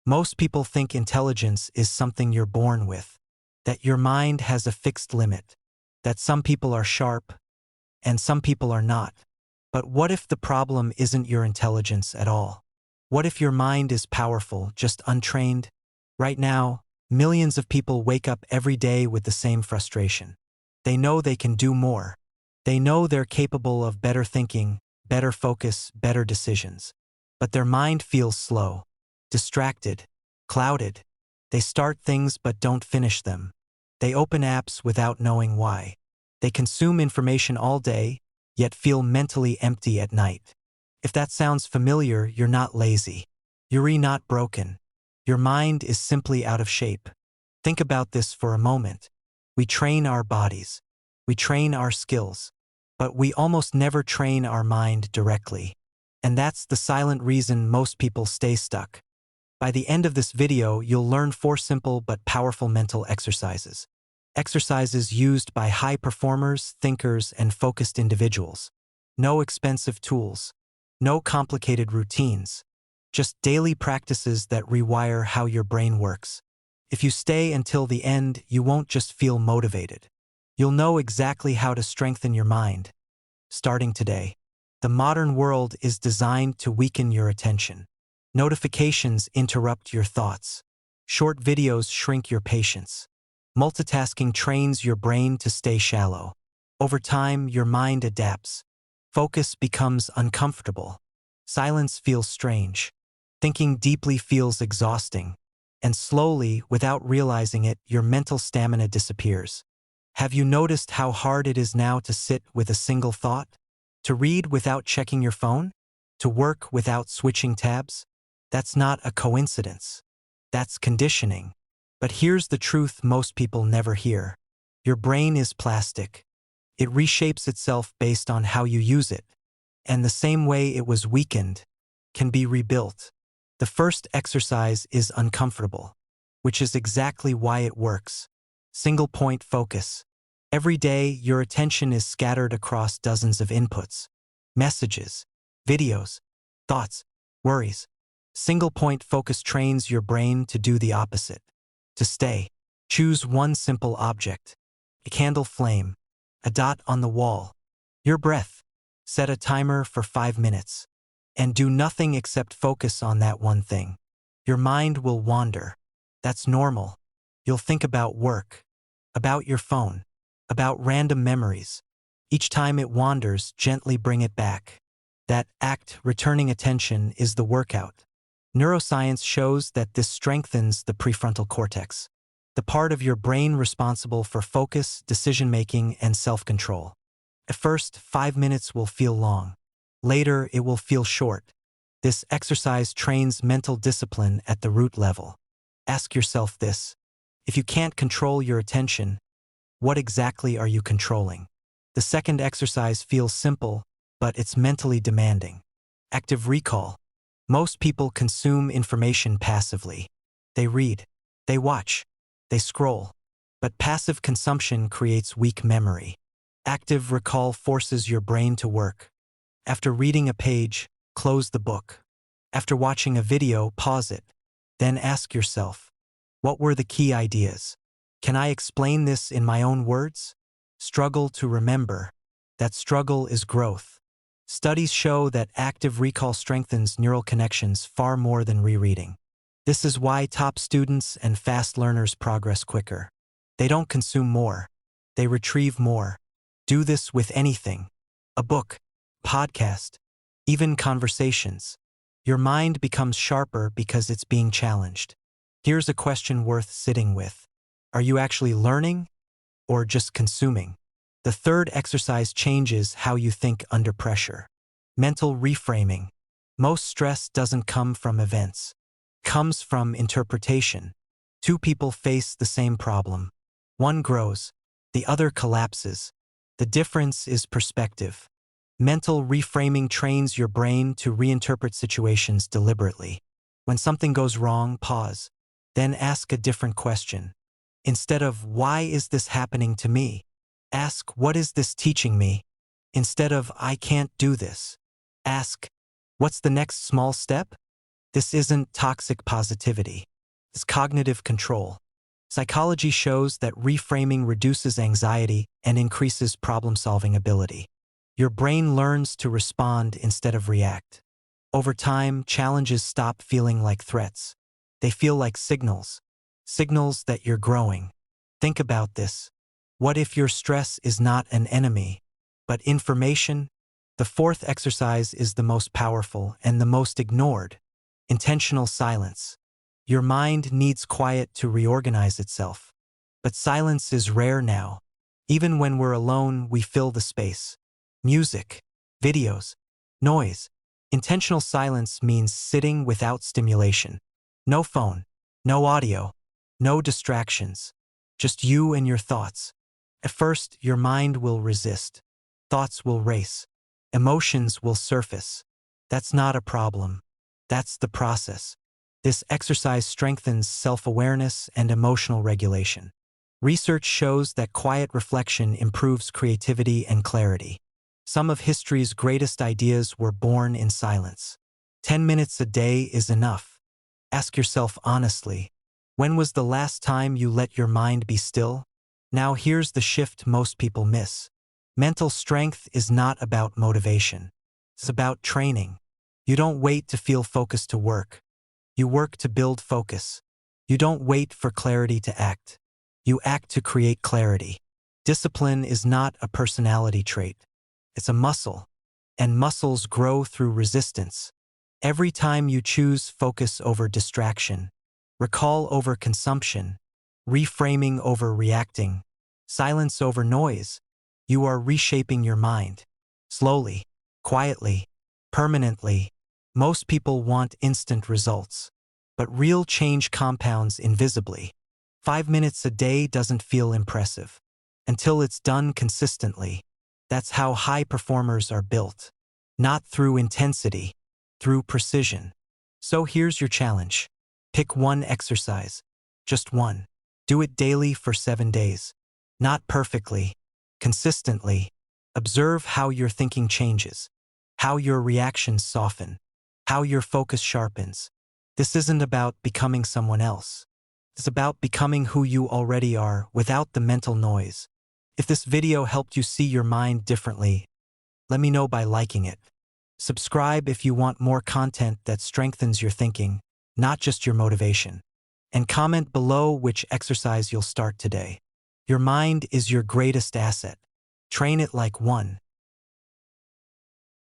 Most people think intelligence is something you're born with, that your mind has a fixed limit, that some people are sharp and some people are not. But what if the problem isn't your intelligence at all? What if your mind is powerful, just untrained? Right now, millions of people wake up every day with the same frustration. They know they can do more. They know they're capable of better thinking, better focus, better decisions. But their mind feels slow, distracted, clouded. They start things but don't finish them. They open apps without knowing why. They consume information all day, yet feel mentally empty at night. If that sounds familiar, you're not lazy. You're not broken. Your mind is simply out of shape. Think about this for a moment. We train our bodies. We train our skills. But we almost never train our mind directly. And that's the silent reason most people stay stuck. By the end of this video, you'll learn 4 simple but powerful mental exercises. Exercises used by high performers, thinkers, and focused individuals. No expensive tools. No complicated routines. Just daily practices that rewire how your brain works. If you stay until the end, you won't just feel motivated. You'll know exactly how to strengthen your mind. Starting today. The modern world is designed to weaken your attention. Notifications interrupt your thoughts. Short videos shrink your patience. Multitasking trains your brain to stay shallow. Over time, your mind adapts. Focus becomes uncomfortable. Silence feels strange. Thinking deeply feels exhausting. And slowly, without realizing it, your mental stamina disappears. Have you noticed how hard it is now to sit with a single thought? To read without checking your phone? To work without switching tabs? That's not a coincidence. That's conditioning. But here's the truth most people never hear. Your brain is plastic. It reshapes itself based on how you use it. And the same way it was weakened can be rebuilt. The first exercise is uncomfortable, which is exactly why it works. Single point focus. Every day, your attention is scattered across dozens of inputs. Messages, videos, thoughts, worries. Single point focus trains your brain to do the opposite. To stay, choose one simple object. A candle flame, a dot on the wall, your breath. Set a timer for 5 minutes. And do nothing except focus on that one thing. Your mind will wander. That's normal. You'll think about work, about your phone, about random memories. Each time it wanders, gently bring it back. That act, returning attention, is the workout. Neuroscience shows that this strengthens the prefrontal cortex, the part of your brain responsible for focus, decision-making, and self-control. At first, 5 minutes will feel long. Later, it will feel short. This exercise trains mental discipline at the root level. Ask yourself this: if you can't control your attention, what exactly are you controlling? The second exercise feels simple, but it's mentally demanding. Active recall. Most people consume information passively. They read, they watch, they scroll. But passive consumption creates weak memory. Active recall forces your brain to work. After reading a page, close the book. After watching a video, pause it. Then ask yourself, what were the key ideas? Can I explain this in my own words? Struggle to remember. That struggle is growth. Studies show that active recall strengthens neural connections far more than rereading. This is why top students and fast learners progress quicker. They don't consume more. They retrieve more. Do this with anything. A book, podcast, even conversations. Your mind becomes sharper because it's being challenged. Here's a question worth sitting with. Are you actually learning or just consuming? The third exercise changes how you think under pressure. Mental reframing. Most stress doesn't come from events. It comes from interpretation. 2 people face the same problem. One grows, the other collapses. The difference is perspective. Mental reframing trains your brain to reinterpret situations deliberately. When something goes wrong, pause. Then ask a different question. Instead of, why is this happening to me? Ask, what is this teaching me? Instead of, I can't do this. Ask, what's the next small step? This isn't toxic positivity. It's cognitive control. Psychology shows that reframing reduces anxiety and increases problem-solving ability. Your brain learns to respond instead of react. Over time, challenges stop feeling like threats. They feel like signals. Signals that you're growing. Think about this. What if your stress is not an enemy, but information? The fourth exercise is the most powerful and the most ignored. Intentional silence. Your mind needs quiet to reorganize itself. But silence is rare now. Even when we're alone, we fill the space. Music, videos, noise. Intentional silence means sitting without stimulation. No phone, no audio, no distractions. Just you and your thoughts. At first, your mind will resist. Thoughts will race. Emotions will surface. That's not a problem. That's the process. This exercise strengthens self-awareness and emotional regulation. Research shows that quiet reflection improves creativity and clarity. Some of history's greatest ideas were born in silence. 10 minutes a day is enough. Ask yourself honestly, when was the last time you let your mind be still? Now here's the shift most people miss. Mental strength is not about motivation. It's about training. You don't wait to feel focused to work. You work to build focus. You don't wait for clarity to act. You act to create clarity. Discipline is not a personality trait. It's a muscle, and muscles grow through resistance. Every time you choose focus over distraction, recall over consumption, reframing over reacting, silence over noise, you are reshaping your mind. Slowly, quietly, permanently. Most people want instant results, but real change compounds invisibly. 5 minutes a day doesn't feel impressive until it's done consistently. That's how high performers are built. Not through intensity, through precision. So here's your challenge. Pick one exercise. Just one. Do it daily for 7 days. Not perfectly, consistently. Observe how your thinking changes, how your reactions soften, how your focus sharpens. This isn't about becoming someone else. It's about becoming who you already are without the mental noise. If this video helped you see your mind differently, let me know by liking it. Subscribe if you want more content that strengthens your thinking, not just your motivation. And comment below which exercise you'll start today. Your mind is your greatest asset. Train it like one.